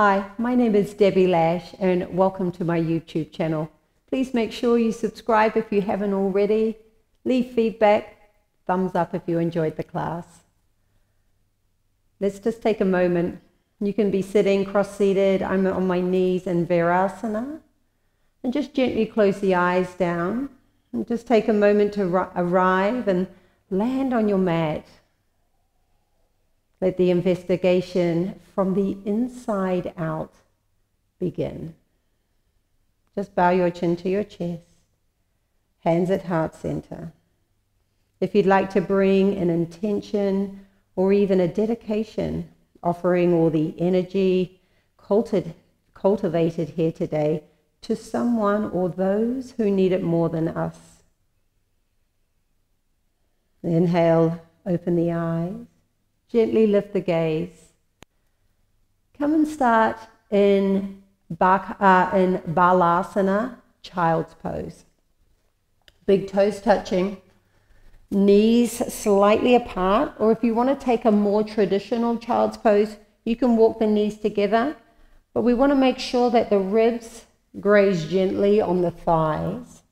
Hi, my name is Debbie Lash and welcome to my YouTube channel. Please make sure you subscribe if you haven't already. Leave feedback, thumbs up if you enjoyed the class. Let's just take a moment. You can be sitting cross-seated. I'm on my knees in Virasana. And just gently close the eyes down. And just take a moment to arrive and land on your mat. Let the investigation from the inside out begin. Just bow your chin to your chest, hands at heart center. If you'd like to bring an intention or even a dedication, offering all the energy cultivated here today to someone or those who need it more than us. Inhale, open the eyes. Gently lift the gaze. Come and start in Balasana, child's pose. Big toes touching, knees slightly apart, or if you want to take a more traditional child's pose, you can walk the knees together, but we want to make sure that the ribs graze gently on the thighs.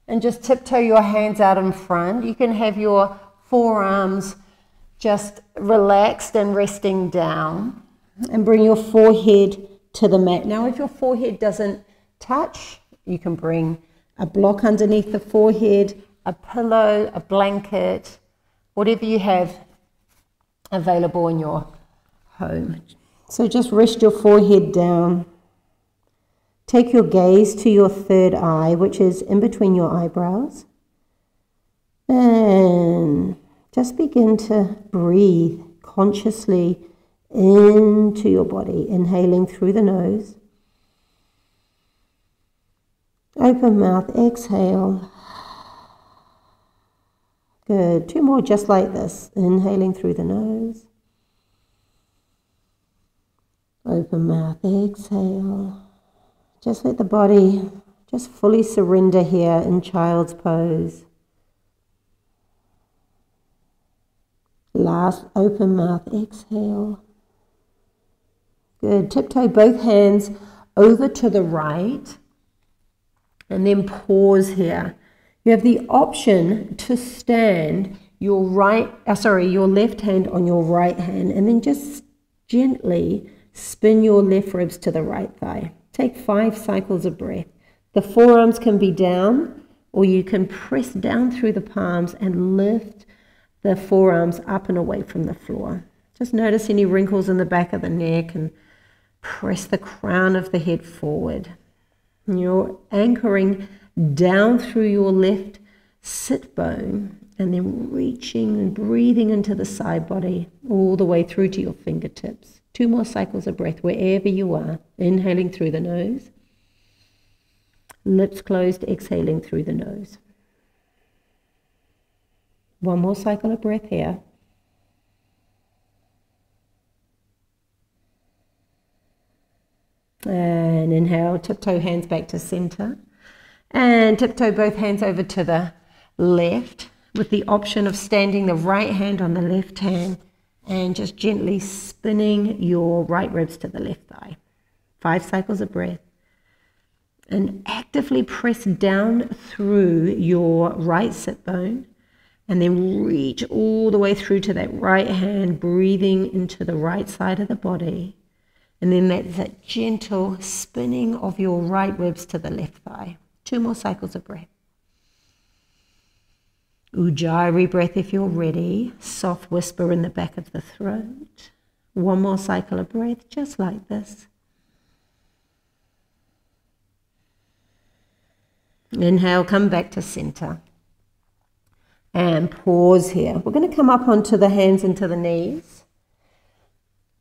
And just tiptoe your hands out in front. You can have your forearms just relaxed and resting down, and bring your forehead to the mat. Now, if your forehead doesn't touch, you can bring a block underneath the forehead, a pillow, a blanket, whatever you have available in your home. So just rest your forehead down. Take your gaze to your third eye, which is in between your eyebrows. And just begin to breathe consciously into your body, inhaling through the nose. Open mouth, exhale. Good. 2 more just like this. Inhaling through the nose. Open mouth, exhale. Just let the body just fully surrender here in child's pose. Last, open mouth, exhale. Good. Tiptoe both hands over to the right and then pause here. You have the option to stand your left hand on your right hand and then just gently spin your left ribs to the right thigh. Take 5 cycles of breath. The forearms can be down, or you can press down through the palms and lift the forearms up and away from the floor. Just notice any wrinkles in the back of the neck and press the crown of the head forward. And you're anchoring down through your left sit bone and then reaching and breathing into the side body all the way through to your fingertips. 2 more cycles of breath wherever you are. Inhaling through the nose. Lips closed, exhaling through the nose. 1 more cycle of breath here. And inhale, tiptoe hands back to center. And tiptoe both hands over to the left with the option of standing the right hand on the left hand and just gently spinning your right ribs to the left thigh. 5 cycles of breath. And actively press down through your right sit bone. And then reach all the way through to that right hand, breathing into the right side of the body. And then that's that gentle spinning of your right ribs to the left thigh. 2 more cycles of breath. Ujjayi breath if you're ready. Soft whisper in the back of the throat. 1 more cycle of breath, just like this. Inhale, come back to center. And pause here. We're going to come up onto the hands and to the knees.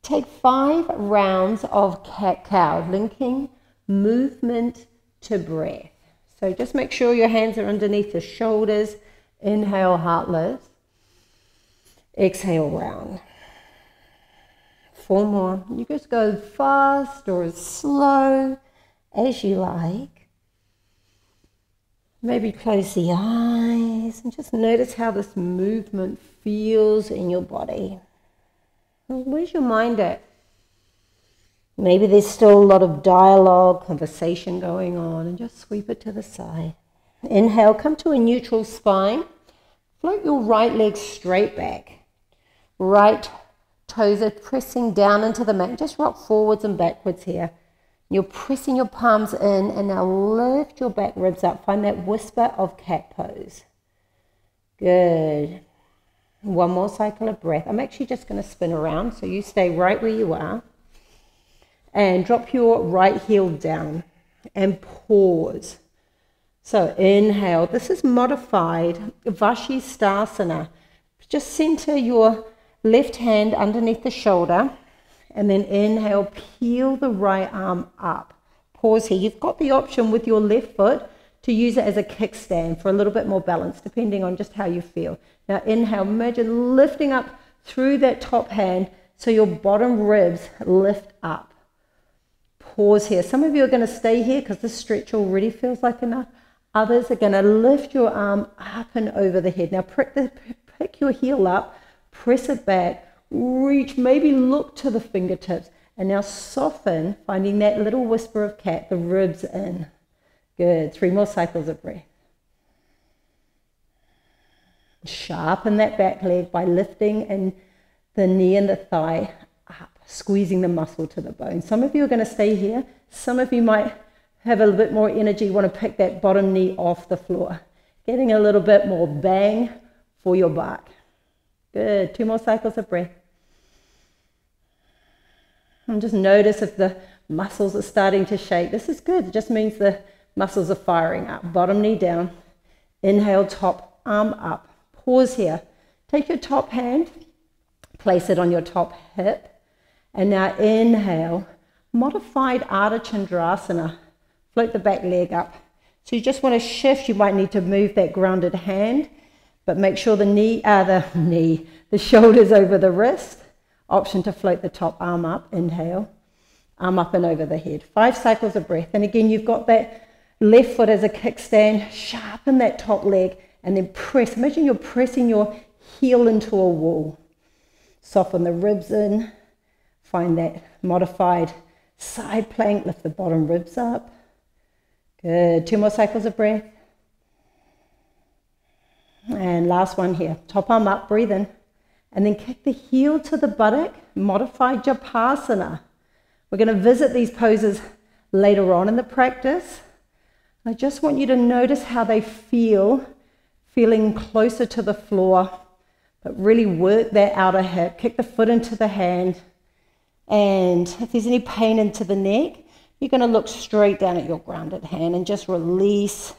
Take 5 rounds of cat-cow, linking movement to breath. So just make sure your hands are underneath the shoulders. Inhale, heart lift. Exhale, round. 4 more. You just go fast or as slow as you like. Maybe close the eyes and just notice how this movement feels in your body. Where's your mind at? Maybe there's still a lot of dialogue, conversation going on, and just sweep it to the side. Inhale, come to a neutral spine. Float your right leg straight back. Right toes are pressing down into the mat. Just rock forwards and backwards here. You're pressing your palms in, and now lift your back ribs up. Find that whisper of cat pose. Good. One more cycle of breath. I'm actually just going to spin around, so you stay right where you are. And drop your right heel down and pause. So inhale. This is modified Vashisthasana. Just center your left hand underneath the shoulder. And then inhale, peel the right arm up. Pause here. You've got the option with your left foot to use it as a kickstand for a little bit more balance, depending on just how you feel. Now inhale, imagine lifting up through that top hand so your bottom ribs lift up. Pause here. Some of you are going to stay here because this stretch already feels like enough. Others are going to lift your arm up and over the head. Now pick your heel up, press it back, reach, maybe look to the fingertips, and now soften, finding that little whisper of cat, the ribs in. Good. 3 more cycles of breath. Sharpen that back leg by lifting and the knee and the thigh up, squeezing the muscle to the bone. Some of you are going to stay here. Some of you might have a little bit more energy, want to pick that bottom knee off the floor, getting a little bit more bang for your buck. Good. 2 more cycles of breath. And just notice if the muscles are starting to shake. This is good. It just means the muscles are firing up. Bottom knee down. Inhale, top arm up. Pause here. Take your top hand, place it on your top hip. And now inhale, modified Ardha Chandrasana. Float the back leg up. So you just want to shift. You might need to move that grounded hand, but make sure the shoulders over the wrist. Option to float the top arm up. Inhale, arm up and over the head. 5 cycles of breath. And again, you've got that left foot as a kickstand. Sharpen that top leg and then press. Imagine you're pressing your heel into a wall. Soften the ribs in. Find that modified side plank. Lift the bottom ribs up. Good. 2 more cycles of breath. And last one here. Top arm up. Breathe in. And then kick the heel to the buttock. Modified Japasana. We're going to visit these poses later on in the practice. I just want you to notice how they feel, feeling closer to the floor, but really work that outer hip. Kick the foot into the hand. And if there's any pain into the neck, you're going to look straight down at your grounded hand and just release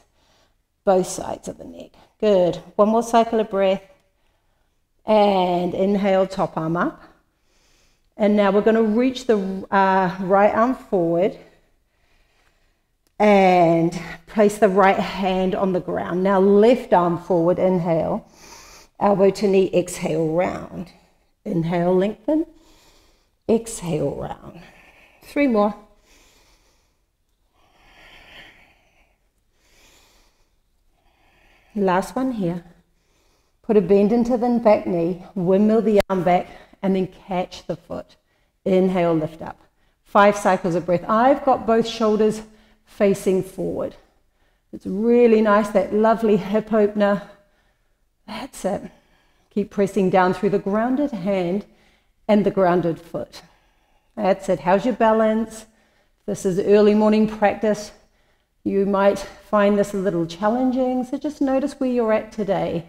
both sides of the neck. Good. 1 more cycle of breath. And inhale, top arm up. And now we're going to reach the right arm forward and place the right hand on the ground. Now left arm forward, inhale. Elbow to knee, exhale, round. Inhale, lengthen. Exhale, round. 3 more. Last one here. Put a bend into the back knee, windmill the arm back, and then catch the foot. Inhale, lift up. 5 cycles of breath. I've got both shoulders facing forward. It's really nice, that lovely hip opener. That's it. Keep pressing down through the grounded hand and the grounded foot. That's it. How's your balance? This is early morning practice. You might find this a little challenging, so just notice where you're at today.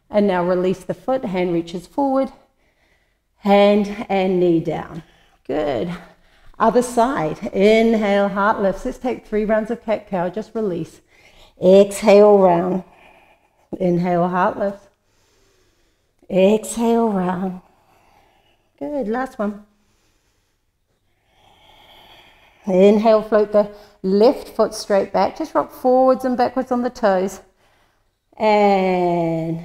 And now release the foot, hand reaches forward, hand and knee down. Good. Other side. Inhale, heart lifts. Let's take 3 rounds of cat-cow. Just release. Exhale, round. Inhale, heart lifts. Exhale, round. Good. Last one. Inhale, float the left foot straight back. Just rock forwards and backwards on the toes. And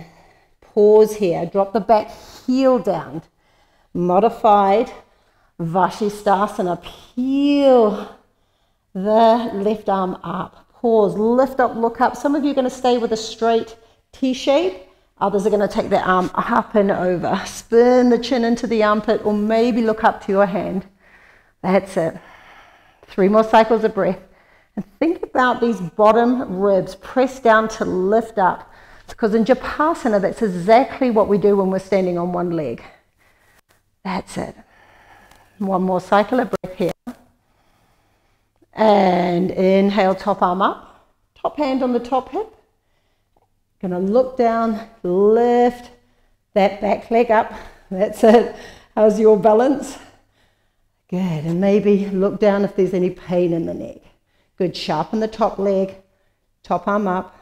pause here. Drop the back heel down. Modified Vashisthasana. Peel the left arm up. Pause. Lift up, look up. Some of you are going to stay with a straight T shape. Others are going to take their arm up and over. Spin the chin into the armpit or maybe look up to your hand. That's it. 3 more cycles of breath. And think about these bottom ribs pressed down to lift up. Because in Japasana, that's exactly what we do when we're standing on one leg. That's it. 1 more cycle of breath here. And inhale, top arm up. Top hand on the top hip. Gonna look down, lift that back leg up. That's it. How's your balance? Good. And maybe look down if there's any pain in the neck. Good. Sharpen the top leg, top arm up,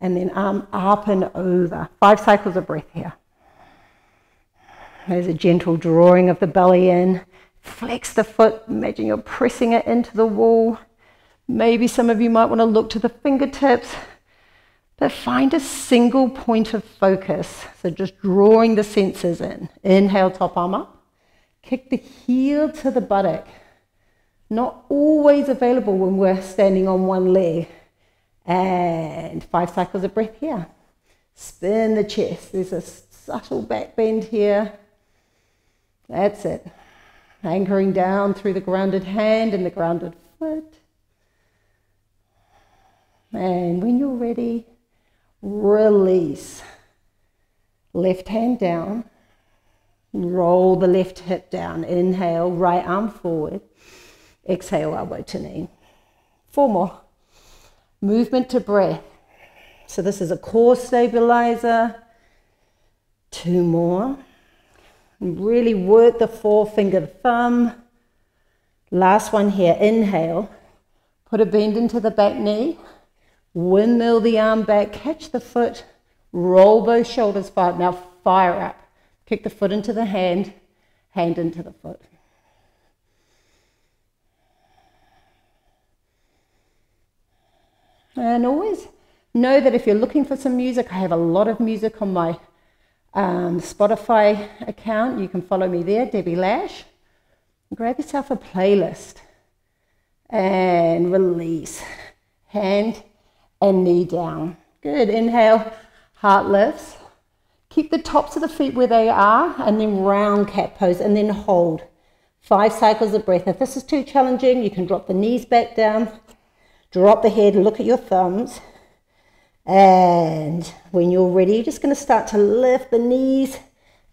and then arm up and over. 5 cycles of breath here. There's a gentle drawing of the belly in. Flex the foot. Imagine you're pressing it into the wall. Maybe some of you might want to look to the fingertips. But find a single point of focus. So just drawing the senses in. Inhale, top arm up. Kick the heel to the buttock. Not always available when we're standing on one leg. And 5 cycles of breath here. Spin the chest. There's a subtle back bend here. That's it. Anchoring down through the grounded hand and the grounded foot. And when you're ready, release. Left hand down. Roll the left hip down. Inhale, right arm forward. Exhale, elbow to knee. 4 more. Movement to breath. So this is a core stabilizer. 2 more. Really work the forefinger thumb. Last one here. Inhale. Put a bend into the back knee. Windmill the arm back. Catch the foot. Roll both shoulders forward. Now fire up. Kick the foot into the hand. Hand into the foot. And always know that if you're looking for some music, I have a lot of music on my Spotify account. You can follow me there, Debbie Lash. Grab yourself a playlist and release. Hand and knee down. Good. Inhale, heart lifts. Keep the tops of the feet where they are and then round cat pose and then hold. 5 cycles of breath. If this is too challenging, you can drop the knees back down. Drop the head, look at your thumbs. And when you're ready, you're just going to start to lift the knees,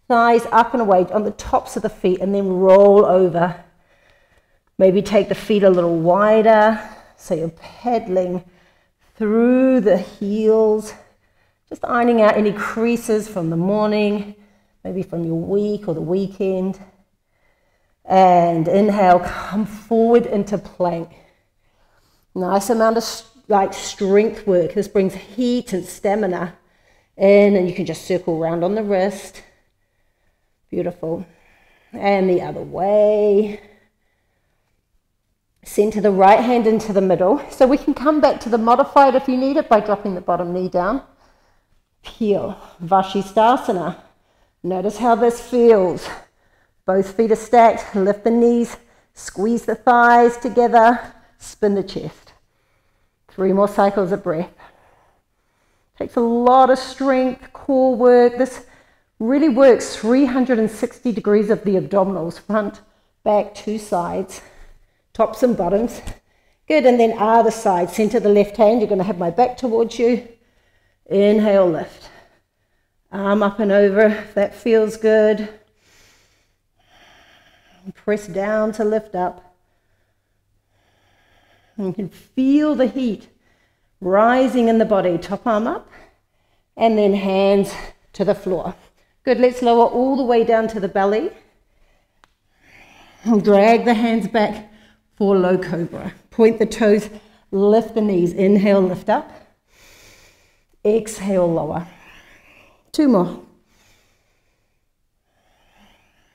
thighs up and away on the tops of the feet and then roll over. Maybe take the feet a little wider so you're pedaling through the heels. Just ironing out any creases from the morning, maybe from your week or the weekend. And inhale, come forward into plank. Nice amount of strength work. This brings heat and stamina in, and you can just circle around on the wrist. Beautiful. And the other way. Center the right hand into the middle. So we can come back to the modified if you need it by dropping the bottom knee down. Peel. Vashisthasana. Notice how this feels. Both feet are stacked. Lift the knees. Squeeze the thighs together. Spin the chest. 3 more cycles of breath. Takes a lot of strength, core work. This really works 360 degrees of the abdominals, front, back, 2 sides, tops and bottoms. Good, and then other side. Center the left hand. You're going to have my back towards you. Inhale, lift. Arm up and over if that feels good. Press down to lift up. You can feel the heat rising in the body. Top arm up and then hands to the floor. Good, let's lower all the way down to the belly. And drag the hands back for low cobra. Point the toes, lift the knees. Inhale, lift up. Exhale, lower. 2 more.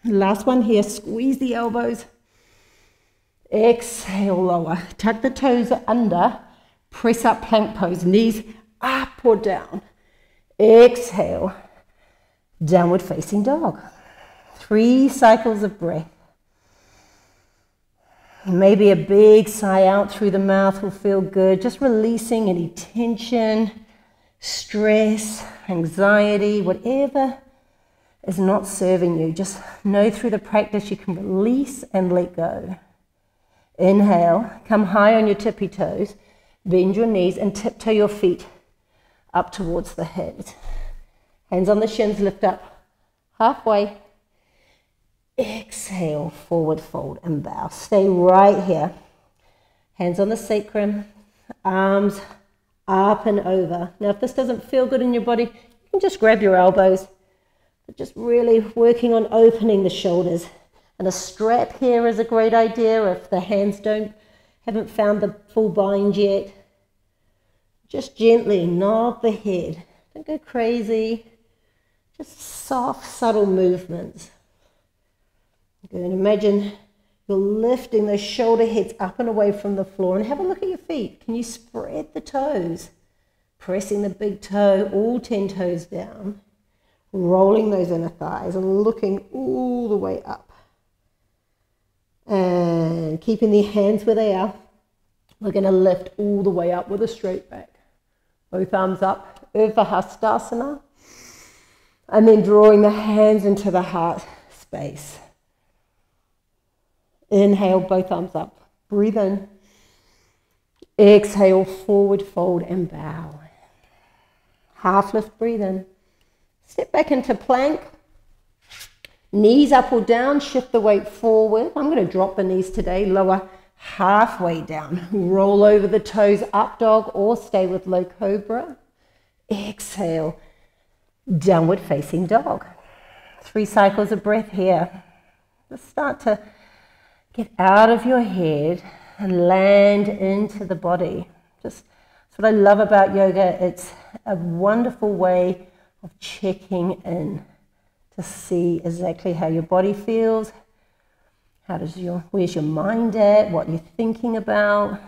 Last one here, squeeze the elbows. Exhale, lower. Tuck the toes under. Press up, plank pose. Knees up or down. Exhale. Downward facing dog. 3 cycles of breath. Maybe a big sigh out through the mouth will feel good. Just releasing any tension, stress, anxiety, whatever is not serving you. Just know through the practice you can release and let go. Inhale, come high on your tippy toes, bend your knees and tiptoe your feet up towards the hips. Hands on the shins, lift up halfway. Exhale, forward fold and bow. Stay right here. Hands on the sacrum, arms up and over. Now if this doesn't feel good in your body, you can just grab your elbows. But just really working on opening the shoulders. And a strap here is a great idea if the hands haven't found the full bind yet. Just gently nod the head. Don't go crazy. Just soft, subtle movements. Good. Imagine you're lifting the shoulder heads up and away from the floor, and have a look at your feet. Can you spread the toes? Pressing the big toe, all 10 toes down. Rolling those inner thighs and looking all the way up. And keeping the hands where they are. We're going to lift all the way up with a straight back. Both arms up, Urdhva Hastasana. And then drawing the hands into the heart space. Inhale, both arms up. Breathe in. Exhale, forward fold and bow. Half lift, breathe in. Step back into plank. Knees up or down, shift the weight forward. I'm going to drop the knees today, lower halfway down. Roll over the toes, up dog or stay with low cobra. Exhale, downward facing dog. 3 cycles of breath here. Just start to get out of your head and land into the body. That's what I love about yoga. It's a wonderful way of checking in to see exactly how your body feels, where's your mind at, what you're thinking about.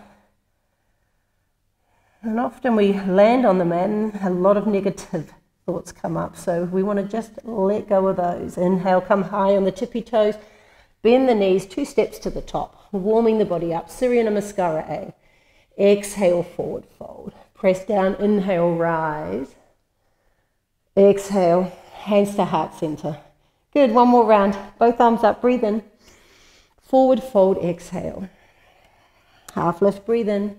And often we land on the mat and a lot of negative thoughts come up, so we want to just let go of those. Inhale, come high on the tippy toes, bend the knees 2 steps to the top, warming the body up, Surya Namaskara A. Exhale, forward fold. Press down, inhale, rise. Exhale, hands to heart center. Good, one more round. Both arms up, breathe in. Forward fold, exhale. Half lift, breathe in.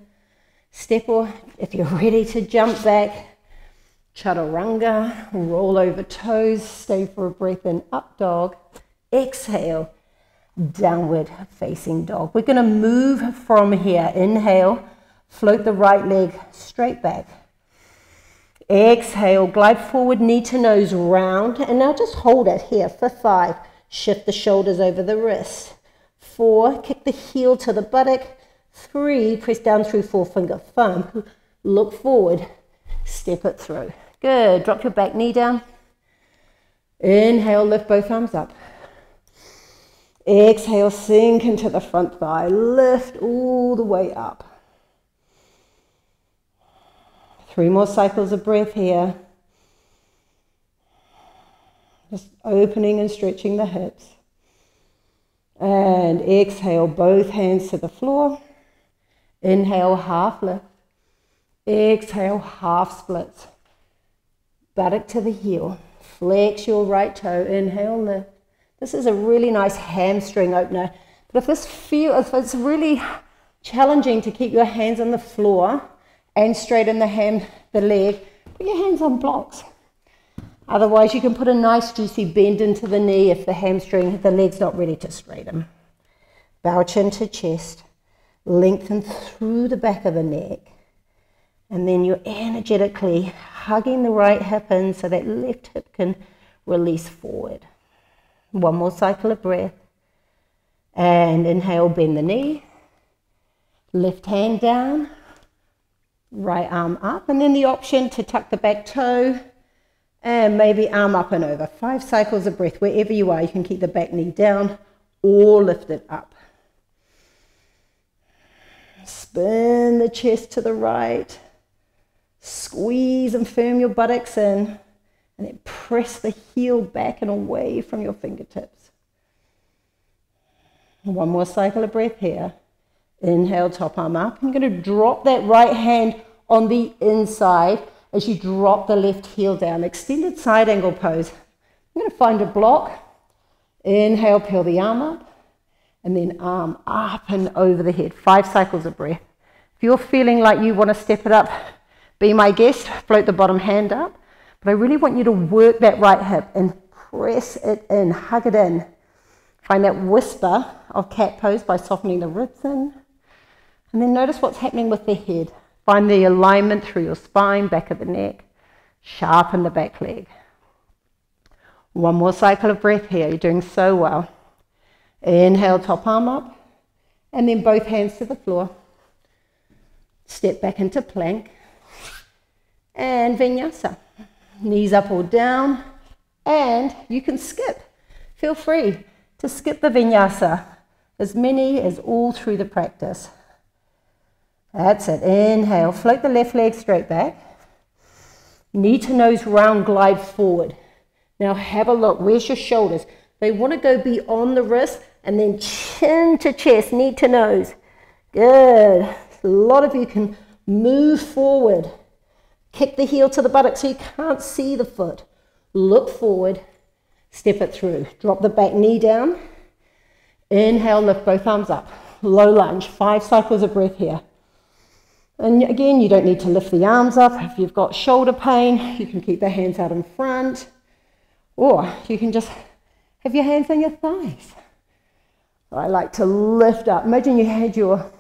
Step or if you're ready to jump back, chaturanga, roll over toes, stay for a breath in, up dog. Exhale, downward facing dog. We're going to move from here. Inhale, float the right leg straight back. Exhale, glide forward, knee to nose, round. And now just hold it here for 5. Shift the shoulders over the wrist. 4, kick the heel to the buttock. 3, press down through 4-finger thumb. Look forward, step it through. Good, drop your back knee down. Inhale, lift both arms up. Exhale, sink into the front thigh. Lift all the way up. 3 more cycles of breath here. Just opening and stretching the hips. And exhale, both hands to the floor. Inhale, half lift. Exhale, half splits. Buttock to the heel. Flex your right toe. Inhale, lift. This is a really nice hamstring opener. But if it's really challenging to keep your hands on the floor and straighten the leg, put your hands on blocks. Otherwise, you can put a nice juicy bend into the knee if the leg's not ready to straighten. Bow chin to chest, lengthen through the back of the neck, and then you're energetically hugging the right hip in so that left hip can release forward. 1 more cycle of breath. And inhale, bend the knee, left hand down, right arm up, and then the option to tuck the back toe and maybe arm up and over. 5 cycles of breath. Wherever you are, you can keep the back knee down or lift it up. Spin the chest to the right. Squeeze and firm your buttocks in. And then press the heel back and away from your fingertips. 1 more cycle of breath here. Inhale, top arm up. I'm going to drop that right hand on the inside as you drop the left heel down. Extended side angle pose. I'm going to find a block. Inhale, peel the arm up, and then arm up and over the head. 5 cycles of breath. If you're feeling like you want to step it up, be my guest, float the bottom hand up. But I really want you to work that right hip and press it in, hug it in. Find that whisper of cat pose by softening the ribs in. And then notice what's happening with the head. Find the alignment through your spine, back of the neck. Sharpen the back leg. One more cycle of breath here. You're doing so well. Inhale, top arm up. And then both hands to the floor. Step back into plank. And vinyasa. Knees up or down. And you can skip. Feel free to skip the vinyasa. As many as all through the practice. That's it. Inhale. Float the left leg straight back. Knee to nose round, glide forward. Now have a look. Where's your shoulders? They want to go beyond the wrist and then chin to chest, knee to nose. Good. A lot of you can move forward. Kick the heel to the buttock so you can't see the foot. Look forward. Step it through. Drop the back knee down. Inhale, lift both arms up. Low lunge. 5 cycles of breath here. And again, you don't need to lift the arms up. If you've got shoulder pain, you can keep the hands out in front. Or you can just have your hands on your thighs. I like to lift up. Imagine you had your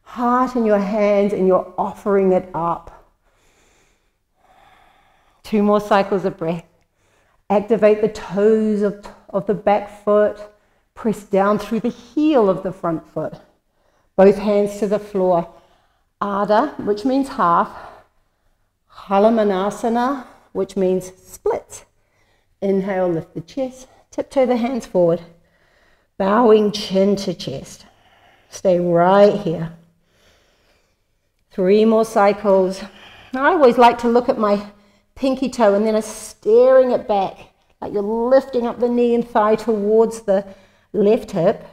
heart in your hands and you're offering it up. 2 more cycles of breath. Activate the toes of the back foot. Press down through the heel of the front foot. Both hands to the floor. Ardha, which means half. Halamanasana, which means split. Inhale, lift the chest. Tiptoe the hands forward. Bowing chin to chest. Stay right here. 3 more cycles. I always like to look at my pinky toe and then I'm staring it back, like you're lifting up the knee and thigh towards the left hip.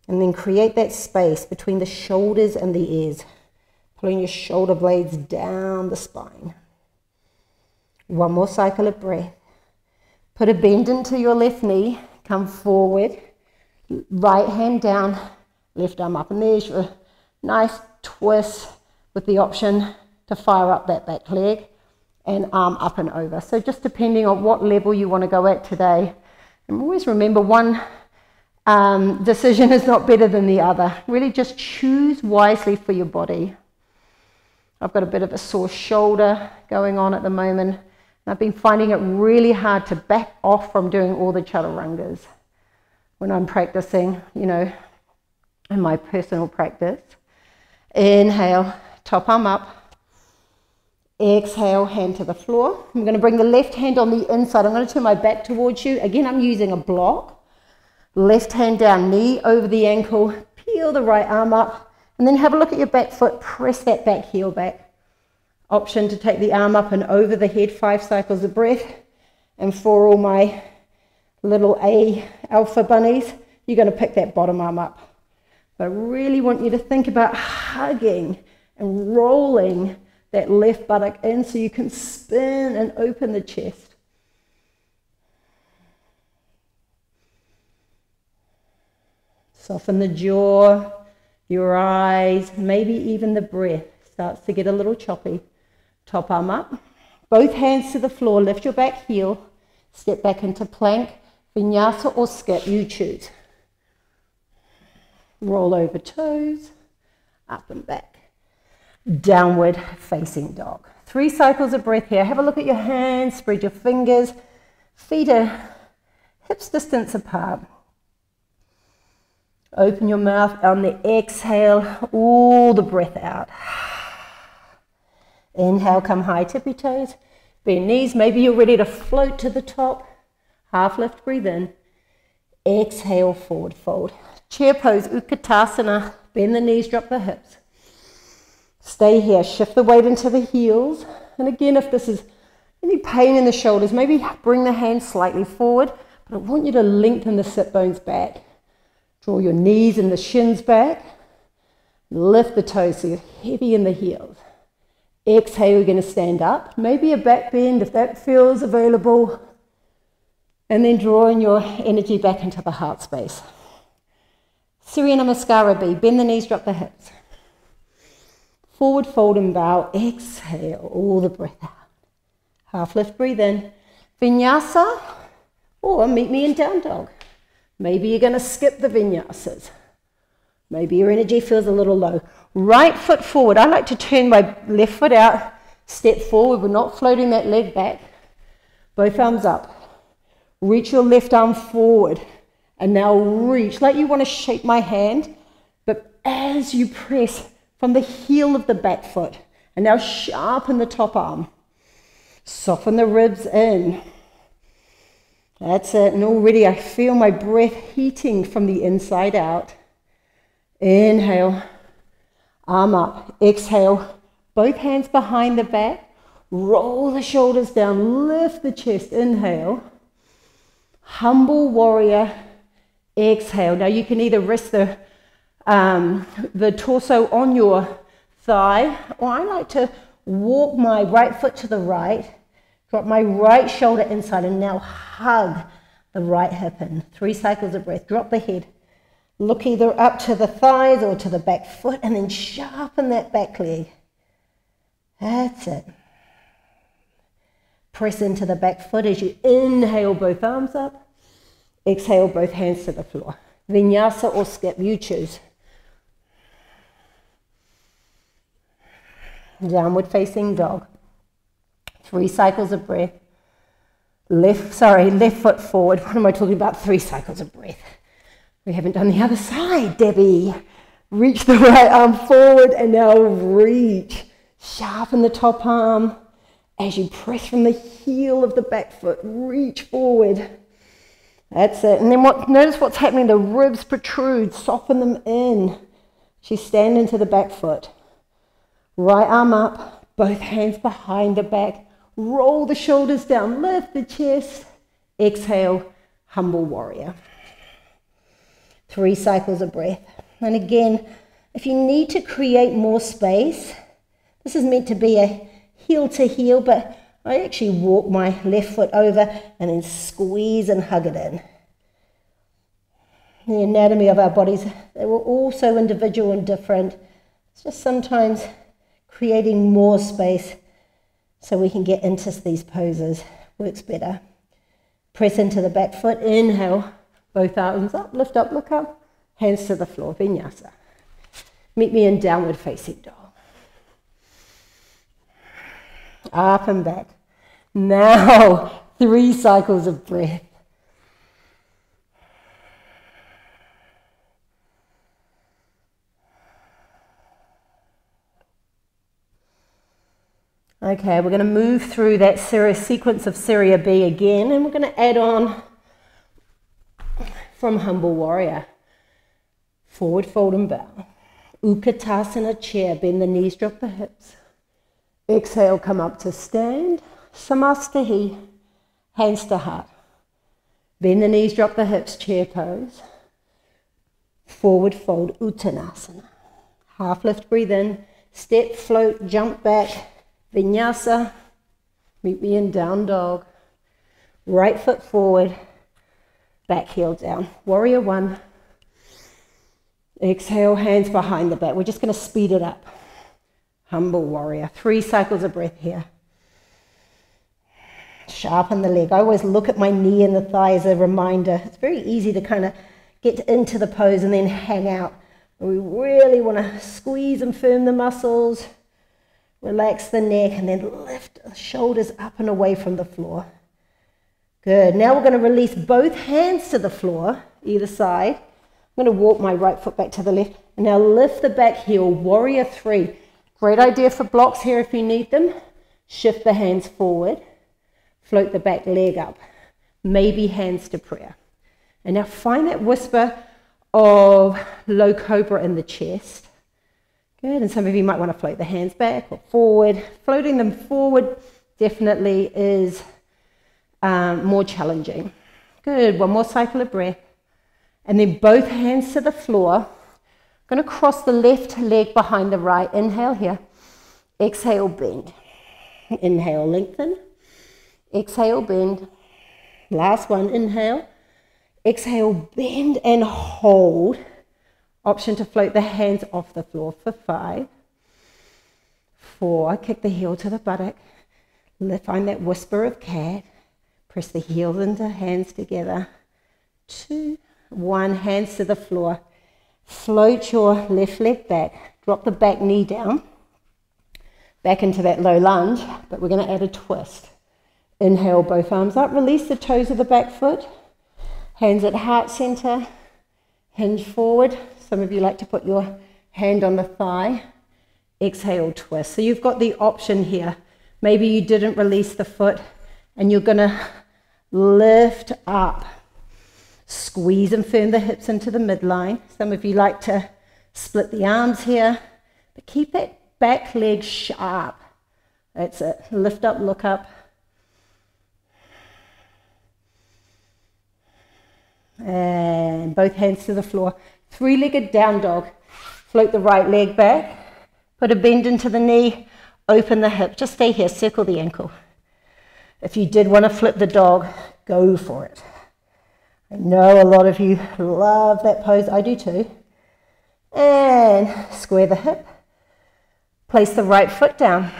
And then create that space between the shoulders and the ears. Pulling your shoulder blades down the spine. 1 more cycle of breath. Put a bend into your left knee. Come forward. Right hand down. Left arm up. And there's your nice twist with the option to fire up that back leg. And arm up and over. So just depending on what level you want to go at today. And always remember one decision is not better than the other. Really just choose wisely for your body. I've got a bit of a sore shoulder going on at the moment. And I've been finding it really hard to back off from doing all the chaturangas when I'm practicing, you know, in my personal practice. Inhale, top arm up. Exhale, hand to the floor. I'm going to bring the left hand on the inside. I'm going to turn my back towards you. Again, I'm using a block. Left hand down, knee over the ankle, peel the right arm up, and then have a look at your back foot, press that back heel back. Option to take the arm up and over the head, 5 cycles of breath. And for all my little alpha bunnies, you're going to pick that bottom arm up. But I really want you to think about hugging and rolling that left buttock in so you can spin and open the chest. Soften the jaw, your eyes, maybe even the breath starts to get a little choppy. Top arm up, both hands to the floor, lift your back heel, step back into plank, vinyasa or skip, you choose. Roll over toes, up and back. Downward facing dog. 3 cycles of breath here. Have a look at your hands, spread your fingers, feet are hips distance apart. Open your mouth on the exhale, all the breath out. Inhale, come high, tippy toes. Bend knees, maybe you're ready to float to the top. Half lift, breathe in. Exhale, forward fold. Chair pose, Utkatasana. Bend the knees, drop the hips. Stay here, shift the weight into the heels. And again, if this is any pain in the shoulders, maybe bring the hands slightly forward. But I want you to lengthen the sit bones back. Draw your knees and the shins back. Lift the toes so you're heavy in the heels. Exhale, you're going to stand up. Maybe a back bend if that feels available. And then drawing your energy back into the heart space. Surya Namaskara B. Bend the knees, drop the hips. Forward fold and bow. Exhale all the breath out. Half lift, breathe in. Vinyasa, or meet me in down dog. Maybe you're going to skip the vinyasas. Maybe your energy feels a little low. Right foot forward. I like to turn my left foot out, step forward. We're not floating that leg back. Both arms up. Reach your left arm forward. And now reach, like you want to shake my hand, but as you press from the heel of the back foot. And now sharpen the top arm. Soften the ribs in. That's it. And already I feel my breath heating from the inside out. Inhale. Arm up. Exhale. Both hands behind the back. Roll the shoulders down. Lift the chest. Inhale. Humble warrior. Exhale. Now you can either rest the torso on your thigh, or I like to walk my right foot to the right, drop my right shoulder inside, and now hug the right hip in. 3 cycles of breath. Drop the head. Look either up to the thighs or to the back foot, and then sharpen that back leg. That's it. Press into the back foot as you inhale, both arms up. Exhale, both hands to the floor. Vinyasa or skip, you choose. Downward facing dog. 3 cycles of breath. Left foot forward. What am I talking about? 3 cycles of breath. We haven't done the other side, Debbie. Reach the right arm forward and now reach. Sharpen the top arm as you press from the heel of the back foot. Reach forward. That's it. And then notice what's happening. The ribs protrude. Soften them in. She's standing to the back foot. Right arm up. Both hands behind the back. Roll the shoulders down. Lift the chest. Exhale. Humble warrior. 3 cycles of breath. And again, if you need to create more space, this is meant to be a heel to heel, but I actually walk my left foot over and then squeeze and hug it in. The anatomy of our bodies, they were all so individual and different. It's just sometimes creating more space so we can get into these poses works better. Press into the back foot, inhale, both arms up, lift up, look up, hands to the floor, vinyasa. Meet me in downward facing dog. Up and back. Now, 3 cycles of breath. Okay, we're going to move through that sequence of Surya B again, and we're going to add on from Humble Warrior. Forward fold and bow. Utkatasana chair, bend the knees, drop the hips. Exhale, come up to stand. Samastahi, hands to heart. Bend the knees, drop the hips, chair pose. Forward fold, Uttanasana. Half lift, breathe in. Step, float, jump back. Vinyasa. Meet me in down dog. Right foot forward. Back heel down. Warrior 1. Exhale, hands behind the back. We're just going to speed it up. Humble warrior. 3 cycles of breath here. Sharpen the leg. I always look at my knee and the thigh as a reminder. It's very easy to kind of get into the pose and then hang out. We really want to squeeze and firm the muscles, relax the neck, and then lift the shoulders up and away from the floor. Good. Now we're going to release both hands to the floor, either side. I'm going to walk my right foot back to the left. And now lift the back heel, warrior 3. Great idea for blocks here if you need them. Shift the hands forward. Float the back leg up. Maybe hands to prayer. And now find that whisper of low cobra in the chest. Good. And some of you might want to float the hands back or forward. Floating them forward definitely is more challenging. Good. 1 more cycle of breath. And then both hands to the floor. Going to cross the left leg behind the right. Inhale here. Exhale, bend. Inhale, lengthen. Exhale, bend. Last one, inhale. Exhale, bend and hold. Option to float the hands off the floor for 5, 4, kick the heel to the buttock. Find that whisper of cat. Press the heels into hands together. 2, 1, hands to the floor. Float your left leg back. Drop the back knee down. Back into that low lunge, but we're going to add a twist. Inhale, both arms up. Release the toes of the back foot. Hands at heart center. Hinge forward. Some of you like to put your hand on the thigh. Exhale, twist. So you've got the option here. Maybe you didn't release the foot and you're going to lift up. Squeeze and firm the hips into the midline. Some of you like to split the arms here, but keep that back leg sharp. That's it. Lift up, look up. And both hands to the floor. 3-legged down dog. Float the right leg back. Put a bend into the knee. Open the hip. Just stay here. Circle the ankle. If you did want to flip the dog, go for it. I know a lot of you love that pose. I do too. And square the hip. Place the right foot down.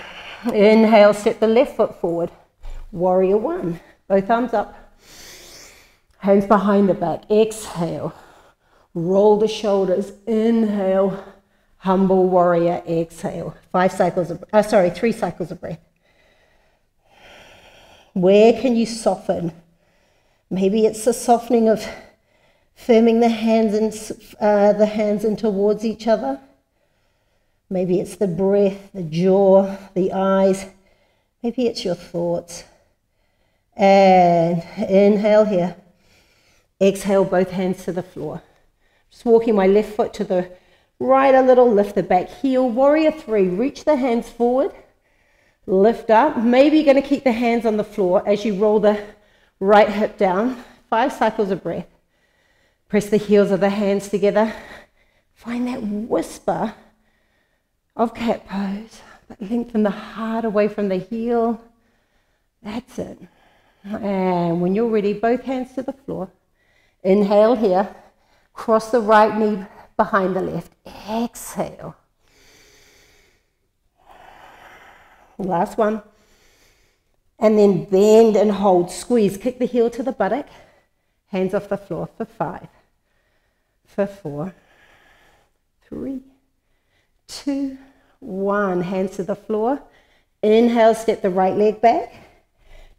Inhale, step the left foot forward. Warrior 1. Both arms up. Hands behind the back. Exhale. Roll the shoulders. Inhale. Humble warrior. Exhale. 3 cycles of breath. Where can you soften? Maybe it's the softening of firming the hands in towards each other. Maybe it's the breath, the jaw, the eyes. Maybe it's your thoughts. And inhale here. Exhale, both hands to the floor. Just walking my left foot to the right a little, lift the back heel. Warrior 3, reach the hands forward. Lift up. Maybe you're going to keep the hands on the floor as you roll the right hip down. 5 cycles of breath. Press the heels of the hands together. Find that whisper of cat pose, but lengthen the heart away from the heel. That's it. And when you're ready, both hands to the floor. Inhale here. Cross the right knee behind the left. Exhale. Last one. And then bend and hold. Squeeze. Kick the heel to the buttock. Hands off the floor for 5, for 4, 3, 2, 1. Hands to the floor. Inhale, step the right leg back.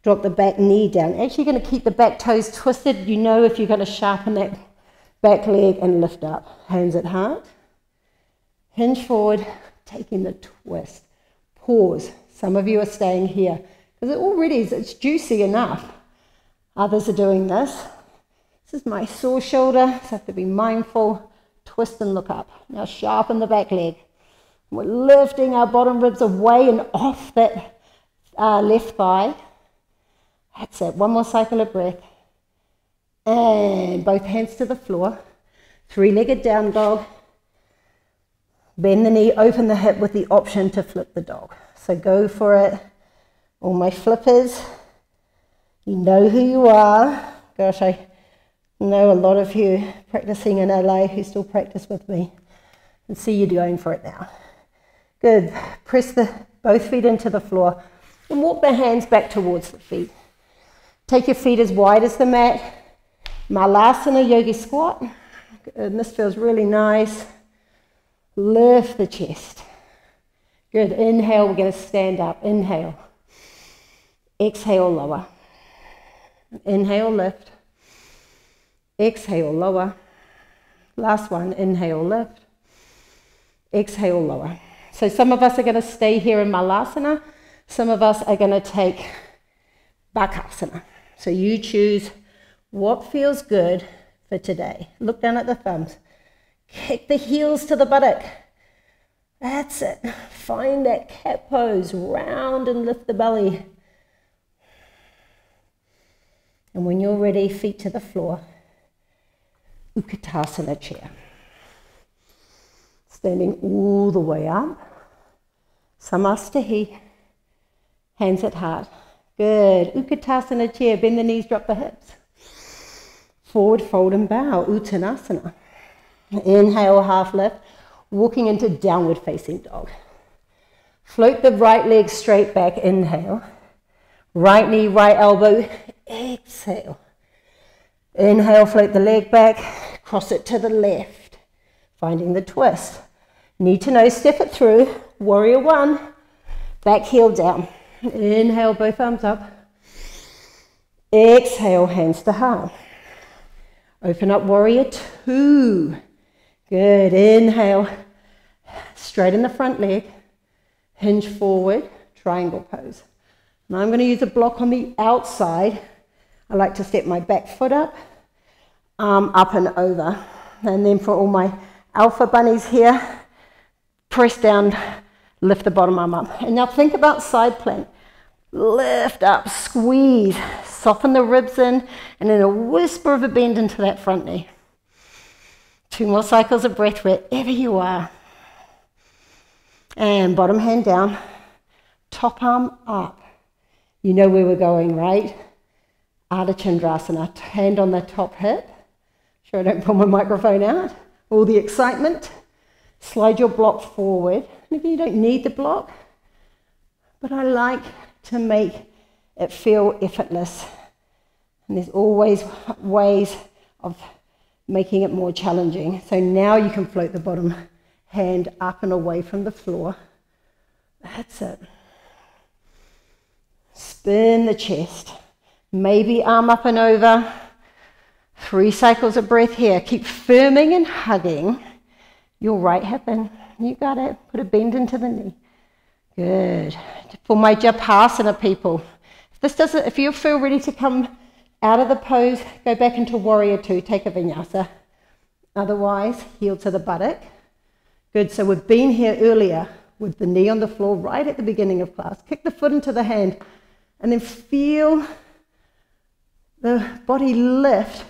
Drop the back knee down. Actually, you're going to keep the back toes twisted. You know if you're going to sharpen that back leg and lift up. Hands at heart. Hinge forward, taking the twist. Pause. Some of you are staying here because it's juicy enough. Others are doing this. This is my sore shoulder, so I have to be mindful. Twist and look up. Now sharpen the back leg. We're lifting our bottom ribs away and off that left thigh. That's it. 1 more cycle of breath. And both hands to the floor. 3-legged down dog. Bend the knee, open the hip with the option to flip the dog. So go for it. All my flippers, you know who you are. Gosh, I know a lot of you practicing in LA who still practice with me. And see you going for it now. Good. Press both feet into the floor and walk the hands back towards the feet. Take your feet as wide as the mat. Malasana yogi squat. And this feels really nice. Lift the chest. Good. Inhale, we're going to stand up. Inhale. Exhale, lower. Inhale, lift. Exhale, lower. Last one. Inhale, lift. Exhale, lower. So some of us are going to stay here in Malasana. Some of us are going to take Bakasana. So you choose what feels good for today. Look down at the thumbs. Kick the heels to the buttock. That's it. Find that cat pose. Round and lift the belly. And when you're ready, feet to the floor. Utkatasana chair. Standing all the way up. Samastahi. Hands at heart. Good. Utkatasana chair. Bend the knees, drop the hips. Forward fold and bow. Uttanasana. Inhale, half lift. Walking into downward facing dog. Float the right leg straight back. Inhale. Right knee, right elbow. Exhale. Inhale, float the leg back. Cross it to the left. Finding the twist. Knee to nose, step it through. Warrior one. Back heel down. Inhale, both arms up. Exhale, hands to heart. Open up, warrior two. Good. Inhale. Straighten the front leg. Hinge forward. Triangle pose. Now I'm going to use a block on the outside. I like to step my back foot up. Arm up and over. And then for all my alpha bunnies here, press down, lift the bottom arm up. And now think about side plank. Lift up, squeeze, soften the ribs in, and then a whisper of a bend into that front knee. 2 more cycles of breath wherever you are. And bottom hand down, top arm up. You know where we're going, right? Ardha Chandrasana, hand on the top hip. Sure I don't pull my microphone out. All the excitement. Slide your block forward. Maybe you don't need the block, but I like to make it feel effortless. And there's always ways of making it more challenging. So now you can float the bottom hand up and away from the floor. That's it. Spin the chest. Maybe arm up and over. 3 cycles of breath here. Keep firming and hugging your right hip in. You got it. Put a bend into the knee. Good. For my Japasana people, if you feel ready to come out of the pose, go back into warrior two. Take a vinyasa. Otherwise, heel to the buttock. Good. So we've been here earlier with the knee on the floor right at the beginning of class. Kick the foot into the hand and then feel the body lift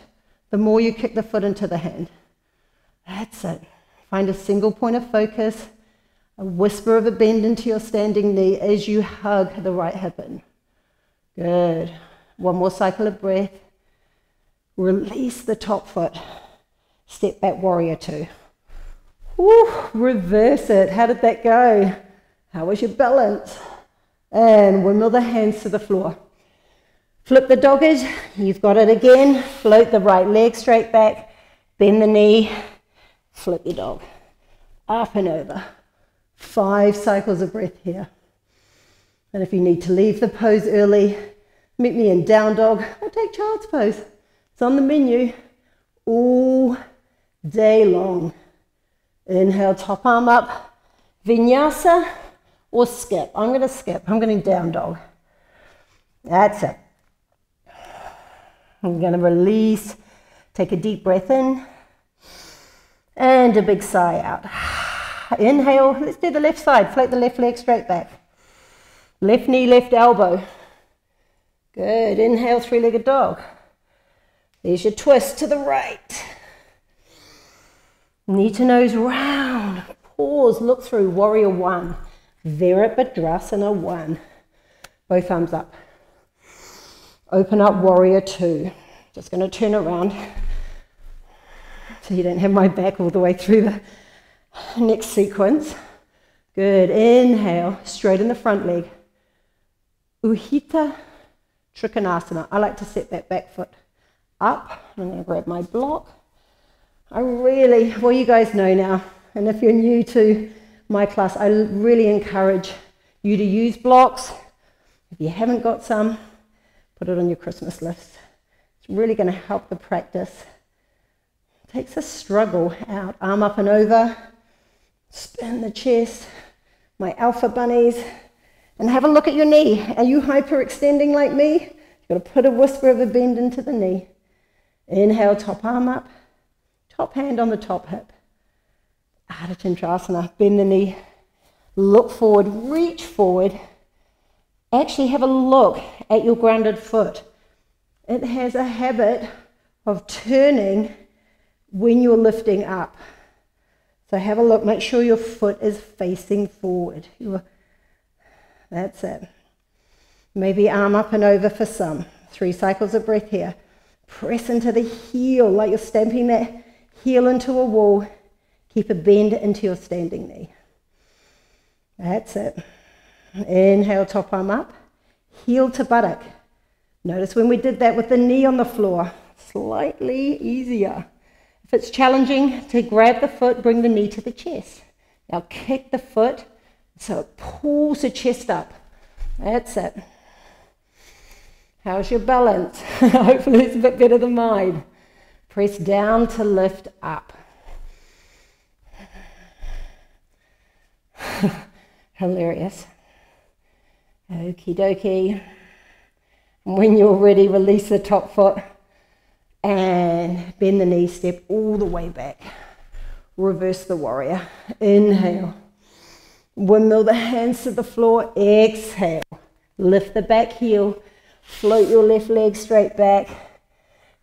the more you kick the foot into the hand. That's it. Find a single point of focus, a whisper of a bend into your standing knee as you hug the right hip in. Good. 1 more cycle of breath. Release the top foot. Step back, warrior two. Woo, reverse it. How did that go? How was your balance? And windmill the hands to the floor. Flip the dogged. You've got it again. Float the right leg straight back. Bend the knee. Flip your dog. Up and over. 5 cycles of breath here. And if you need to leave the pose early, meet me in down dog or take child's pose. It's on the menu all day long. Inhale, top arm up. Vinyasa or skip. I'm going to skip. I'm going down dog. That's it. I'm going to release. Take a deep breath in. And a big sigh out. Inhale. Let's do the left side. Float the left leg straight back. Left knee, left elbow. Good. Inhale, 3-legged dog. There's your twist to the right. Knee to nose round. Pause. Look through. Warrior one. Virabhadrasana one. Both arms up. Open up, warrior two. Just going to turn around so you don't have my back all the way through the next sequence. Good. Inhale, straighten the front leg. Uhita Trikonasana. I like to set that back foot up. I'm going to grab my block. Well, you guys know now, and if you're new to my class, I really encourage you to use blocks. If you haven't got some, put it on your Christmas list. It's really going to help the practice. It takes a struggle out. Arm up and over. Spin the chest. My alpha bunnies. And have a look at your knee. Are you hyperextending like me? You've got to put a whisper of a bend into the knee. Inhale, top arm up. Top hand on the top hip. Ardha Chandrasana. Bend the knee. Look forward. Reach forward. Actually have a look at your grounded foot. It has a habit of turning when you're lifting up. So have a look. Make sure your foot is facing forward. That's it. Maybe arm up and over for some. 3 cycles of breath here. Press into the heel like you're stamping that heel into a wall. Keep a bend into your standing knee. That's it. Inhale, top arm up. Heel to buttock. Notice when we did that with the knee on the floor, slightly easier. If it's challenging to grab the foot, bring the knee to the chest. Now kick the foot so it pulls the chest up. That's it. How's your balance? Hopefully it's a bit better than mine. Press down to lift up. Hilarious. Okie dokie. When you're ready, release the top foot and bend the knee, step all the way back. Reverse the warrior. Inhale. Windmill the hands to the floor. Exhale. Lift the back heel. Float your left leg straight back.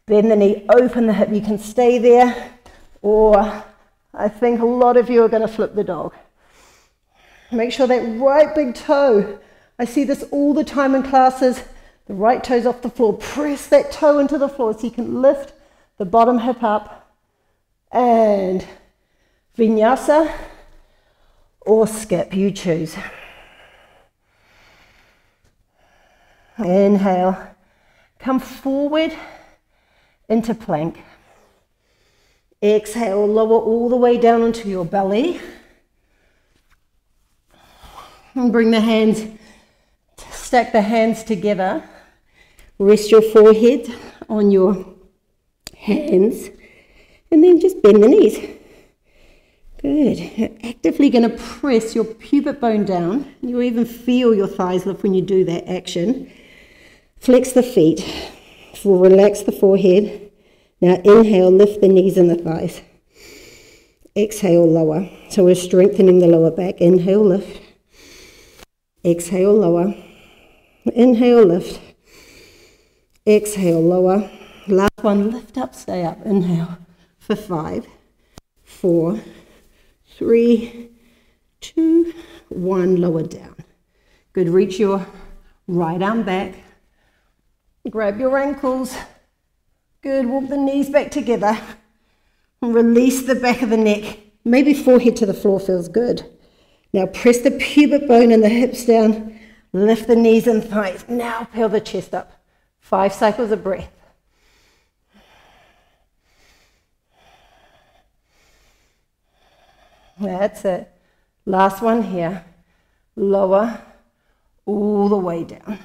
Bend the knee, open the hip. You can stay there, or I think a lot of you are going to flip the dog. Make sure that right big toe, I see this all the time in classes, the right toe's off the floor. Press that toe into the floor so you can lift the bottom hip up. And vinyasa or skip, you choose. Inhale, come forward into plank. Exhale, lower all the way down onto your belly. And bring the hands, stack the hands together. Rest your forehead on your hands. And then just bend the knees. Good. You're actively going to press your pubic bone down. You'll even feel your thighs lift when you do that action. Flex the feet. Relax the forehead. Now inhale, lift the knees and the thighs. Exhale, lower. So we're strengthening the lower back. Inhale, lift. Exhale, lower. Inhale, lift. Exhale, lower. Last one, lift up, stay up. Inhale for 5, 4, 3, 2, 1. Lower down. Good. Reach your right arm back. Grab your ankles. Good. Walk the knees back together. Release the back of the neck. Maybe forehead to the floor feels good. Now press the pubic bone and the hips down. Lift the knees and thighs. Now peel the chest up. 5 cycles of breath. That's it. Last one here. Lower all the way down.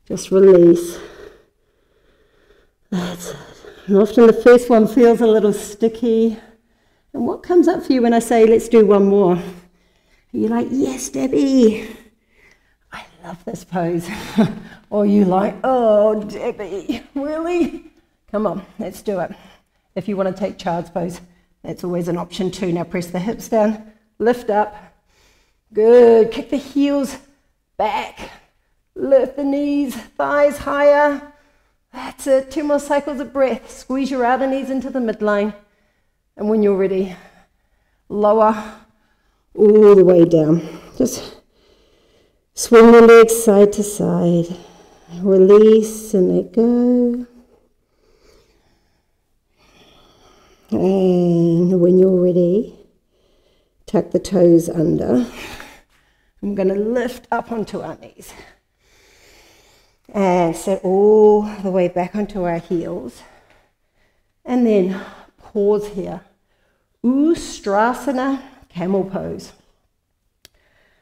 Just release. That's it. And often the first one feels a little sticky. And what comes up for you when I say, let's do one more? You're like, yes, Debbie. I love this pose. Or you like, oh, Debbie, really? Come on, let's do it. If you want to take child's pose, that's always an option too. Now press the hips down, lift up. Good. Kick the heels back. Lift the knees, thighs higher. That's it. 2 more cycles of breath. Squeeze your outer knees into the midline. And when you're ready, lower all the way down. Just swing the legs side to side. Release and let go. And when you're ready, tuck the toes under. I'm going to lift up onto our knees. And sit all the way back onto our heels. And then pause here. Ustrasana, camel pose.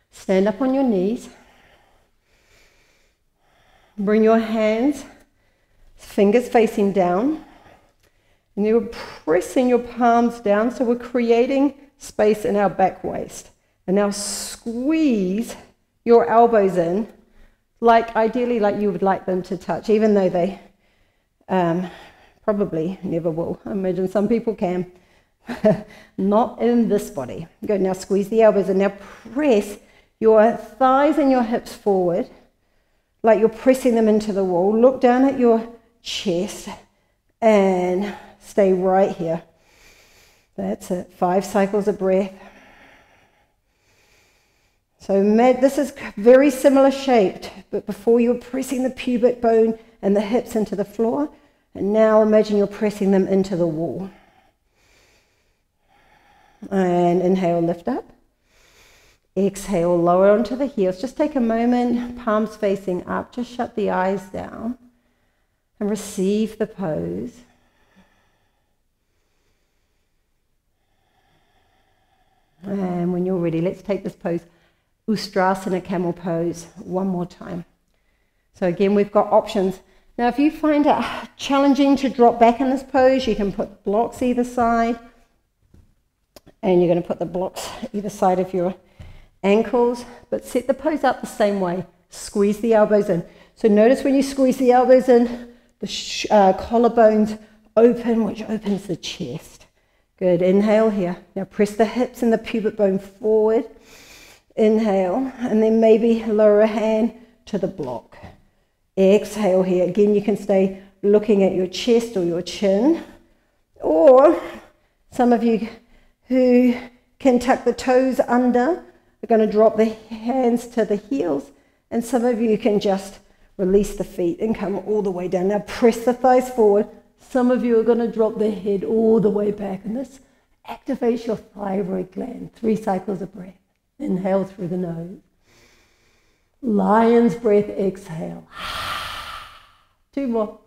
Stand up on your knees. Bring your hands, fingers facing down. And you're pressing your palms down, so we're creating space in our back waist. And now squeeze your elbows in, ideally like you would like them to touch, even though they probably never will. I imagine some people can. Not in this body. Good, now squeeze the elbows and now press your thighs and your hips forward, like you're pressing them into the wall. Look down at your chest and stay right here. That's it. 5 cycles of breath. So this is very similar shaped, but before you're pressing the pubic bone and the hips into the floor, and now imagine you're pressing them into the wall. And inhale, lift up. Exhale, lower onto the heels. Just take a moment, palms facing up. Just shut the eyes down and receive the pose. And when you're ready, let's take this pose, Ustrasana camel pose, one more time. So again, we've got options. Now, if you find it challenging to drop back in this pose, you can put blocks either side. And you're going to put the blocks either side of your ankles, but set the pose up the same way. Squeeze the elbows in. So notice when you squeeze the elbows in, the collarbones open, which opens the chest. Good, inhale here. Now press the hips and the pubic bone forward. Inhale, and then maybe lower a hand to the block. Exhale here. Again, you can stay looking at your chest or your chin. Or some of you who can tuck the toes under are going to drop the hands to the heels, and some of you can just release the feet and come all the way down. Now press the thighs forward. Some of you are going to drop the head all the way back, and this activates your thyroid gland. 3 cycles of breath. Inhale through the nose. Lion's breath, exhale. 2 more.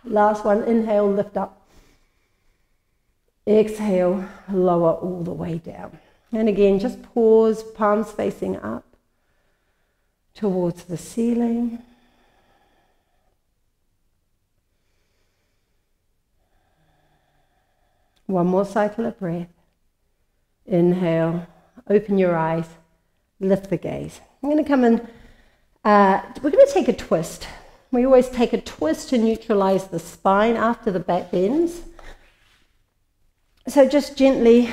Last one, inhale, lift up. Exhale, lower all the way down. And again, just pause, palms facing up towards the ceiling. One more cycle of breath. Inhale, open your eyes, lift the gaze. I'm going to come in, we're going to take a twist. We always take a twist to neutralize the spine after the back bends. So just gently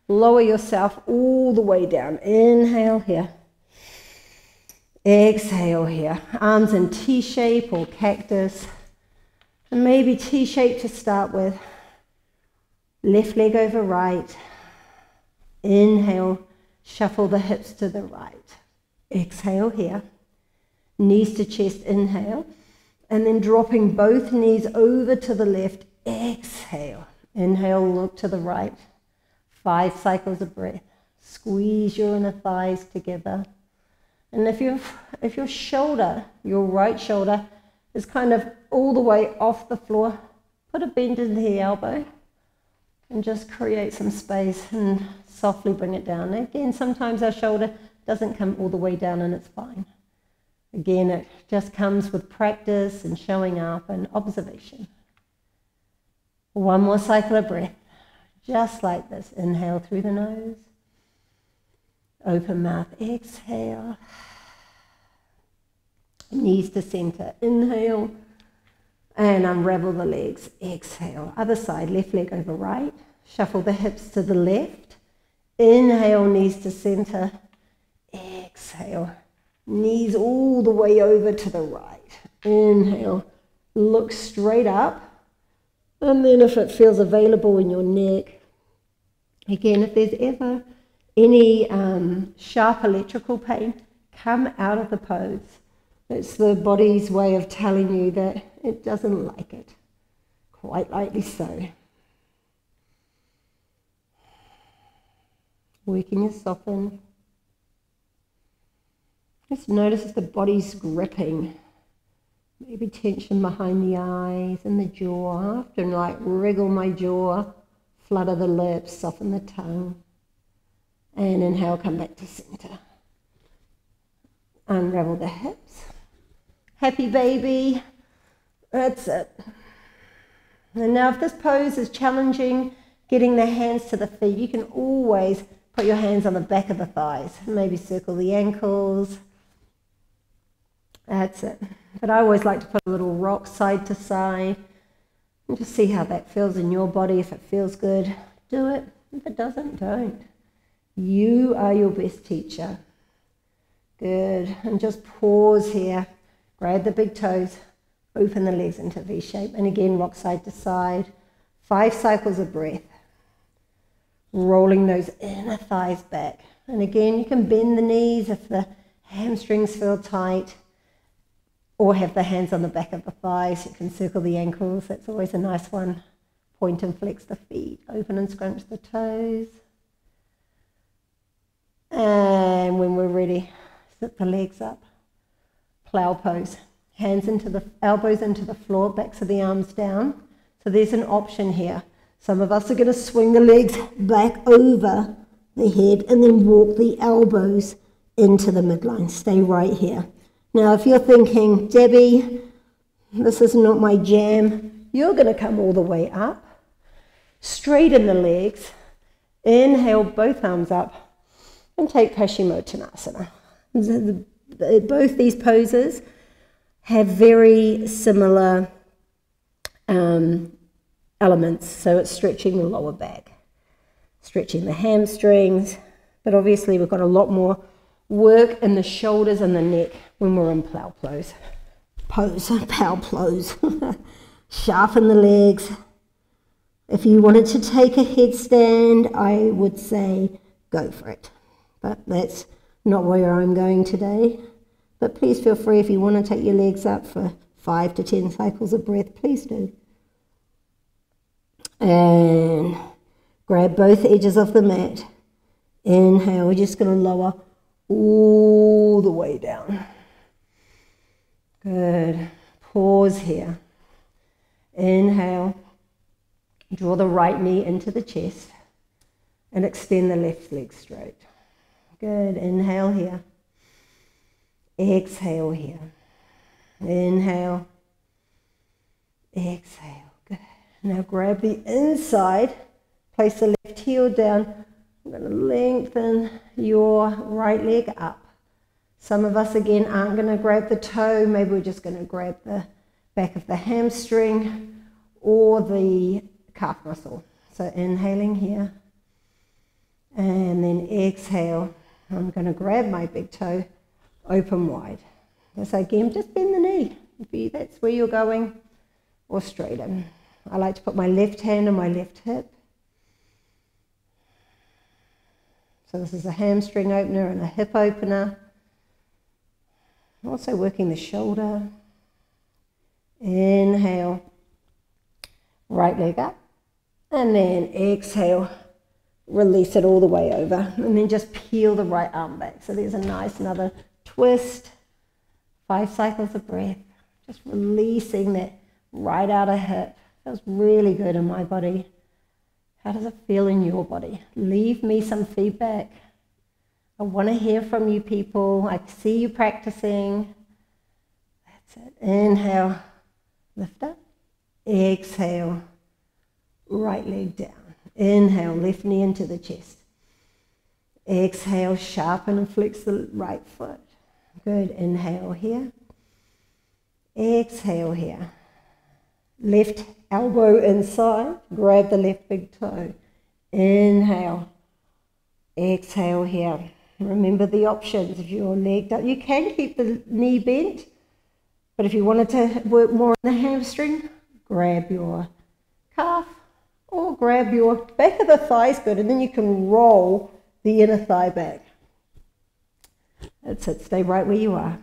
lower yourself all the way down. Inhale here. Exhale here. Arms in T-shape or cactus. And maybe T-shape to start with. Left leg over right. Inhale. Shuffle the hips to the right. Exhale here. Knees to chest. Inhale. And then dropping both knees over to the left. Exhale. Inhale, look to the right. 5 cycles of breath. Squeeze your inner thighs together. And if your shoulder, your right shoulder, is kind of all the way off the floor, put a bend in the elbow and just create some space and softly bring it down. Again, sometimes our shoulder doesn't come all the way down and it's fine. Again, it just comes with practice and showing up and observation. 1 more cycle of breath, just like this. Inhale through the nose. Open mouth, exhale. Knees to center, inhale. And unravel the legs, exhale. Other side, left leg over right. Shuffle the hips to the left. Inhale, knees to center. Exhale. Knees all the way over to the right. Inhale, look straight up. And then if it feels available in your neck, again, if there's ever any sharp electrical pain, come out of the pose. It's the body's way of telling you that it doesn't like it, quite rightly so. Working to soften. Just notice if the body's gripping. Maybe tension behind the eyes and the jaw. I often like wriggle my jaw, flutter the lips, soften the tongue. And inhale, come back to center. Unravel the hips. Happy baby. That's it. And now if this pose is challenging, getting the hands to the feet, you can always put your hands on the back of the thighs. Maybe circle the ankles. That's it. But I always like to put a little rock side to side and just see how that feels in your body. If it feels good, do it. If it doesn't, don't. You are your best teacher. Good. And just pause here. Grab the big toes. Open the legs into V shape. And again, rock side to side. 5 cycles of breath. rolling those inner thighs back. And again, you can bend the knees if the hamstrings feel tight, or have the hands on the back of the thighs. You can circle the ankles. That's always a nice one. Point and flex the feet. Open and scrunch the toes. And when we're ready, sit the legs up. Plow pose. Hands into the elbows into the floor, backs of the arms down. So there's an option here. Some of us are going to swing the legs back over the head and then walk the elbows into the midline. Stay right here. Now, if you're thinking, Debbie, this is not my jam, you're going to come all the way up. Straighten the legs. Inhale, both arms up. And take Paschimottanasana. Both these poses have very similar elements. So it's stretching the lower back, stretching the hamstrings, but obviously we've got a lot more work in the shoulders and the neck when we're in plow pose. Plow pose. Sharpen the legs. If you wanted to take a headstand, I would say go for it. But that's not where I'm going today. But please feel free, if you want to take your legs up for 5 to 10 cycles of breath, please do. And grab both edges of the mat. Inhale, we're just going to lower all the way down. Good. Pause here. Inhale. Draw the right knee into the chest and extend the left leg straight. Good. Inhale here. Exhale here. Inhale. Exhale. Good. Now grab the inside. Place the left heel down. I'm going to lengthen your right leg up. Some of us, again, aren't going to grab the toe. Maybe we're just going to grab the back of the hamstring or the calf muscle. So inhaling here. And then exhale. I'm going to grab my big toe, open wide. So again, just bend the knee. If that's where you're going, or straighten. I like to put my left hand on my left hip. So this is a hamstring opener and a hip opener. Also working the shoulder. Inhale. Right leg up. And then exhale. Release it all the way over. And then just peel the right arm back. So there's a nice another twist. 5 cycles of breath. Just releasing that right outer hip. Feels really good in my body. How does it feel in your body? Leave me some feedback. I want to hear from you people. I see you practicing. That's it. Inhale. Lift up. Exhale. Right leg down. Inhale. Left knee into the chest. Exhale. Sharpen and flex the right foot. Good. Inhale here. Exhale here. Left elbow inside. Grab the left big toe. Inhale. Exhale here. Remember the options. If your leg down, you can keep the knee bent, but if you wanted to work more on the hamstring, grab your calf or grab your back of the thighs, good, and then you can roll the inner thigh back. That's it. Stay right where you are.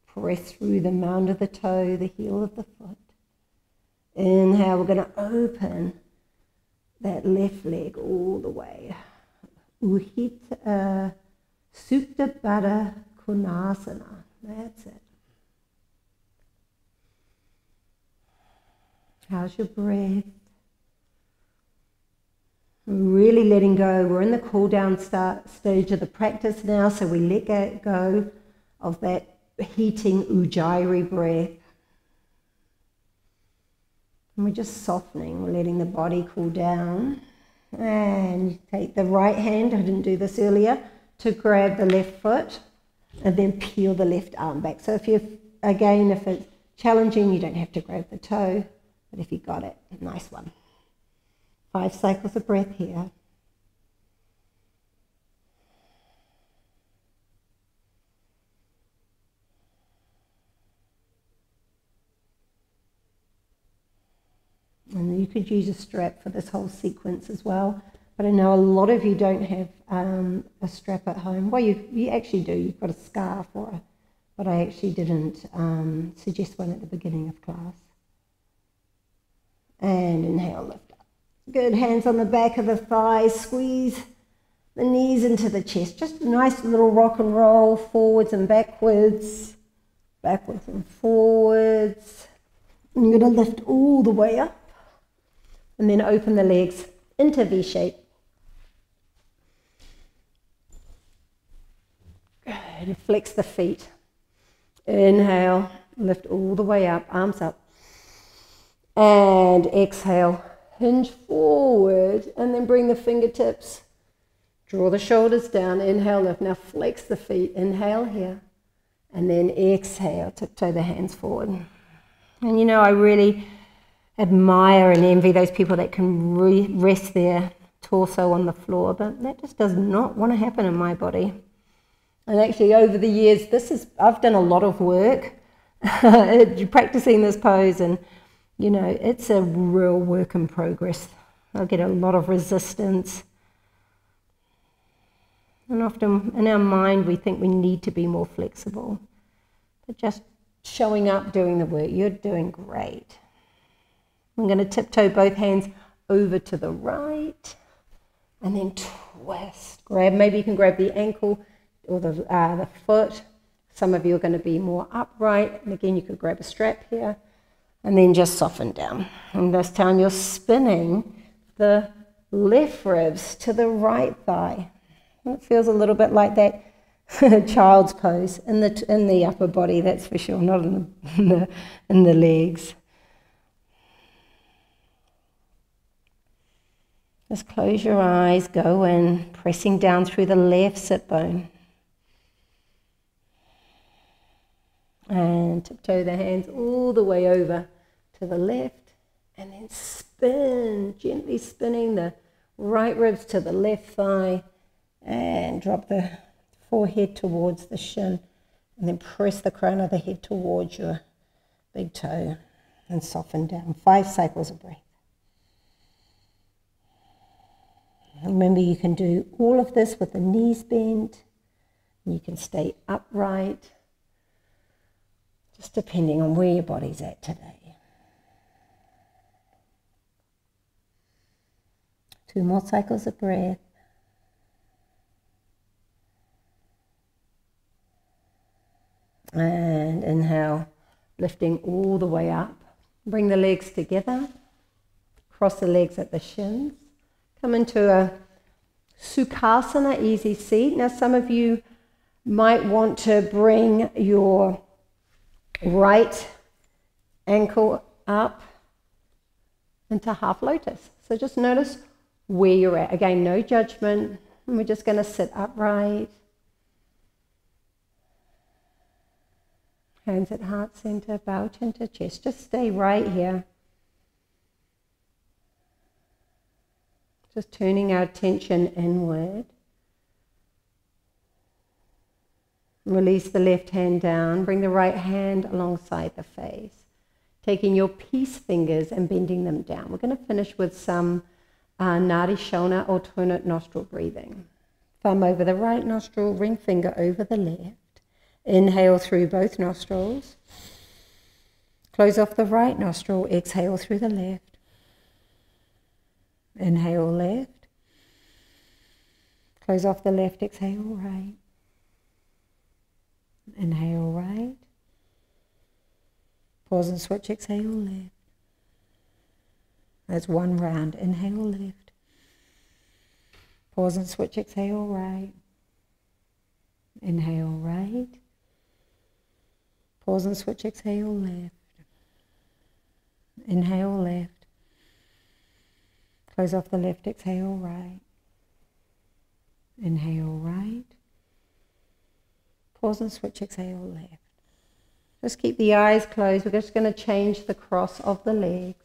Press through the mound of the toe, the heel of the foot. Inhale, we're going to open that left leg all the way. Sutta Baddha Konasana. That's it. How's your breath? Really letting go. We're in the cool down stage of the practice now, so we let go of that heating Ujjayi breath. And we're just softening, we're letting the body cool down. And you take the right hand, I didn't do this earlier, to grab the left foot and then peel the left arm back. So if it's challenging, you don't have to grab the toe, but if you got it, nice one. 5 cycles of breath here. you could use a strap for this whole sequence as well. But I know a lot of you don't have a strap at home. Well, you actually do. You've got a scarf but I actually didn't suggest one at the beginning of class. And inhale, lift up. Good, hands on the back of the thighs, squeeze the knees into the chest. Just a nice little rock and roll, forwards and backwards and forwards. And you're going to lift all the way up. And then open the legs into V shape. Good, flex the feet. Inhale, lift all the way up, arms up. And exhale, hinge forward, and then bring the fingertips. Draw the shoulders down, inhale, lift. Now flex the feet, inhale here. And then exhale, tiptoe the hands forward. And you know, I really admire and envy those people that can rest their torso on the floor, but that just does not want to happen in my body. And actually over the years, I've done a lot of work practicing this pose, and you know, it's a real work in progress. I get a lot of resistance. And often in our mind, we think we need to be more flexible. But just showing up, doing the work, you're doing great. I'm going to tiptoe both hands over to the right and then twist. Maybe you can grab the ankle or the foot. Some of you are going to be more upright. And again, you could grab a strap here and then just soften down. And this time you're spinning the left ribs to the right thigh. It feels a little bit like that child's pose in the upper body, that's for sure, not in the legs. Just close your eyes, go in, pressing down through the left sit bone. And tiptoe the hands all the way over to the left, and then spin, gently spinning the right ribs to the left thigh, and drop the forehead towards the shin, and then press the crown of the head towards your big toe and soften down. 5 cycles of breath. Remember, you can do all of this with the knees bent. You can stay upright, just depending on where your body's at today. 2 more cycles of breath. And inhale, lifting all the way up. Bring the legs together. Cross the legs at the shins. Come into a Sukhasana, easy seat. Now some of you might want to bring your right ankle up into half lotus. So just notice where you're at. Again, no judgment. And we're just going to sit upright. Hands at heart center, bow chin to chest. Just stay right here. Just turning our attention inward. Release the left hand down. Bring the right hand alongside the face. Taking your peace fingers and bending them down. We're going to finish with some Nadi Shona, alternate nostril breathing. Thumb over the right nostril, ring finger over the left. Inhale through both nostrils. Close off the right nostril. Exhale through the left. Inhale left. Close off the left. Exhale right. Inhale right. Pause and switch. Exhale left. That's 1 round. Inhale left. Pause and switch. Exhale right. Inhale right. Pause and switch, exhale left. Inhale left. Close off the left, exhale right. Inhale right. Pause and switch, exhale left. Just keep the eyes closed. We're just going to change the cross of the legs.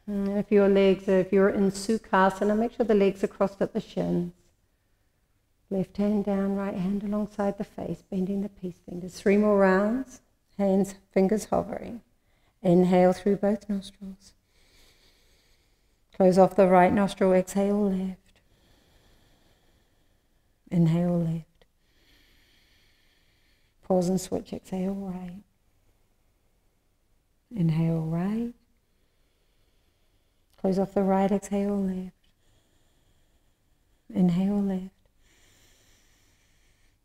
And if you're in Sukhasana, make sure the legs are crossed at the shins. Left hand down, right hand alongside the face, bending the peace fingers. 3 more rounds, hands, fingers hovering. Inhale through both nostrils. Close off the right nostril, exhale left. Inhale left. Pause and switch, exhale right. Inhale right. Close off the right, exhale left. Inhale left.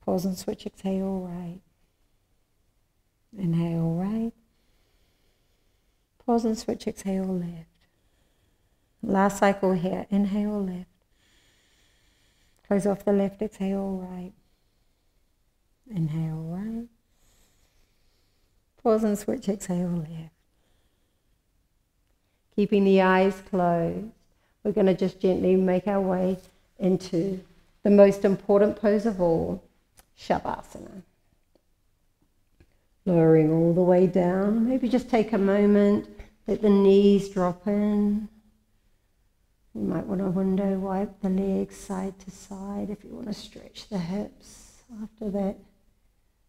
Pause and switch, exhale right. Inhale right. Pause and switch, exhale left. Last cycle here, inhale left. Close off the left, exhale right. Inhale right. Pause and switch, exhale left. Keeping the eyes closed, we're going to just gently make our way into the most important pose of all, Shavasana. Lowering all the way down. Maybe just take a moment, let the knees drop in. You might want to window wipe the legs side to side if you want to stretch the hips after that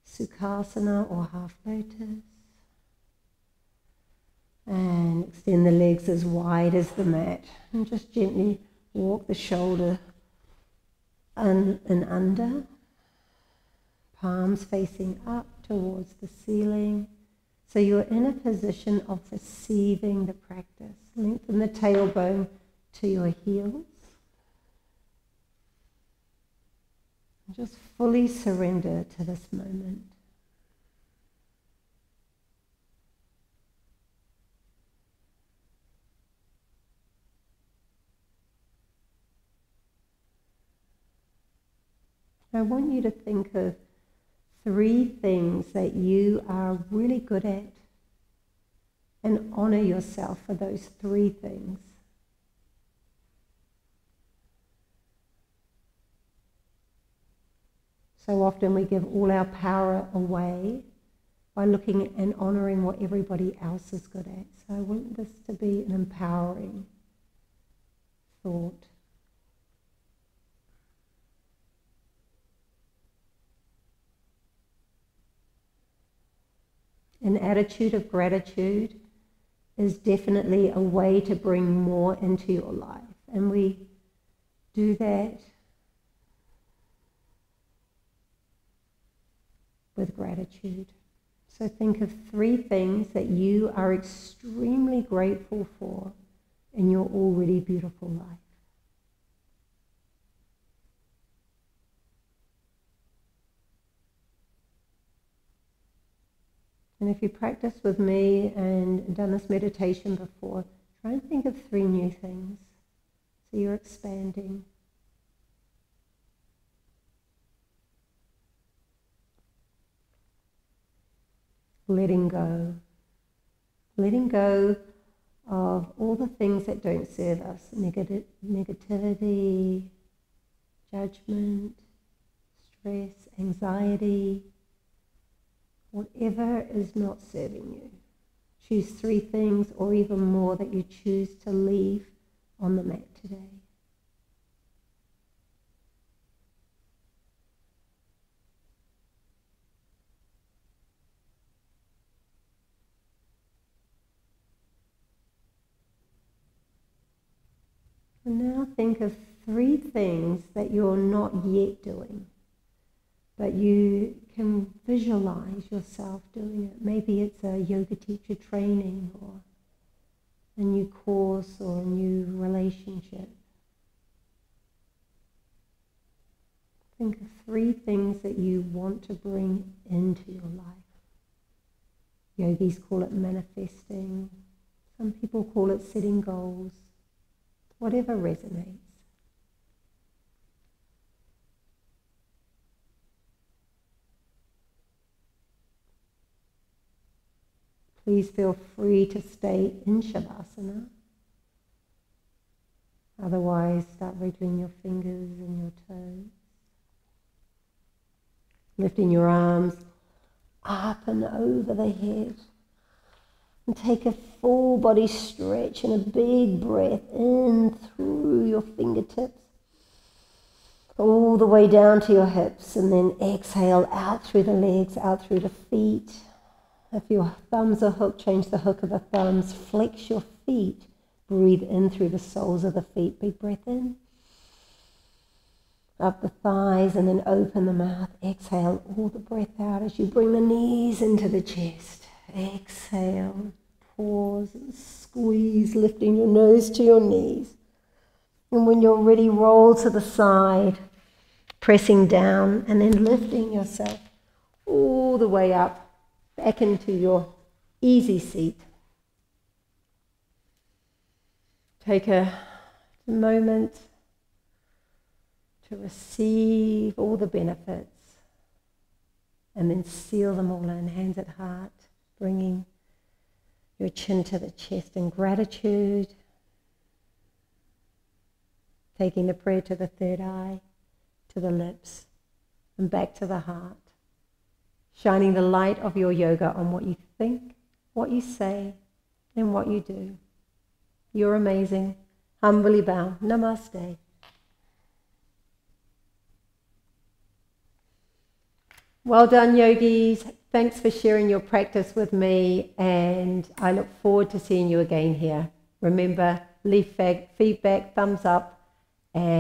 Sukhasana or half lotus. And extend the legs as wide as the mat. And just gently walk the shoulder and under. Palms facing up towards the ceiling. So you're in a position of receiving the practice. Lengthen the tailbone to your heels. And just fully surrender to this moment. I want you to think of 3 things that you are really good at and honor yourself for those 3 things. So often we give all our power away by looking and honoring what everybody else is good at. So I want this to be an empowering thought. An attitude of gratitude is definitely a way to bring more into your life. And we do that with gratitude. So think of 3 things that you are extremely grateful for in your already beautiful life. And if you practiced with me and done this meditation before, try and think of 3 new things. So you're expanding. Letting go. Letting go of all the things that don't serve us. Negativity, judgment, stress, anxiety. Whatever is not serving you. Choose 3 things or even more that you choose to leave on the mat today. And now think of 3 things that you're not yet doing, but you can visualize yourself doing it. Maybe it's a yoga teacher training or a new course or a new relationship. Think of 3 things that you want to bring into your life. Yogis call it manifesting. Some people call it setting goals. Whatever resonates. Please feel free to stay in Shavasana. Otherwise, start wriggling your fingers and your toes. Lifting your arms up and over the head. And take a full body stretch and a big breath in through your fingertips. All the way down to your hips. And then exhale out through the legs, out through the feet. If your thumbs are hooked, change the hook of the thumbs. Flex your feet. Breathe in through the soles of the feet. Big breath in. Up the thighs and then open the mouth. Exhale all the breath out as you bring the knees into the chest. Exhale. Pause and squeeze, lifting your nose to your knees. And when you're ready, roll to the side, pressing down and then lifting yourself all the way up, back into your easy seat. Take a moment to receive all the benefits and then seal them all in, hands at heart, bringing your chin to the chest in gratitude, taking the prayer to the third eye, to the lips, and back to the heart, shining the light of your yoga on what you think, what you say, and what you do. You're amazing. Humbly bow. Namaste. Well done, yogis. Thanks for sharing your practice with me, and I look forward to seeing you again here. Remember, leave feedback, thumbs up, and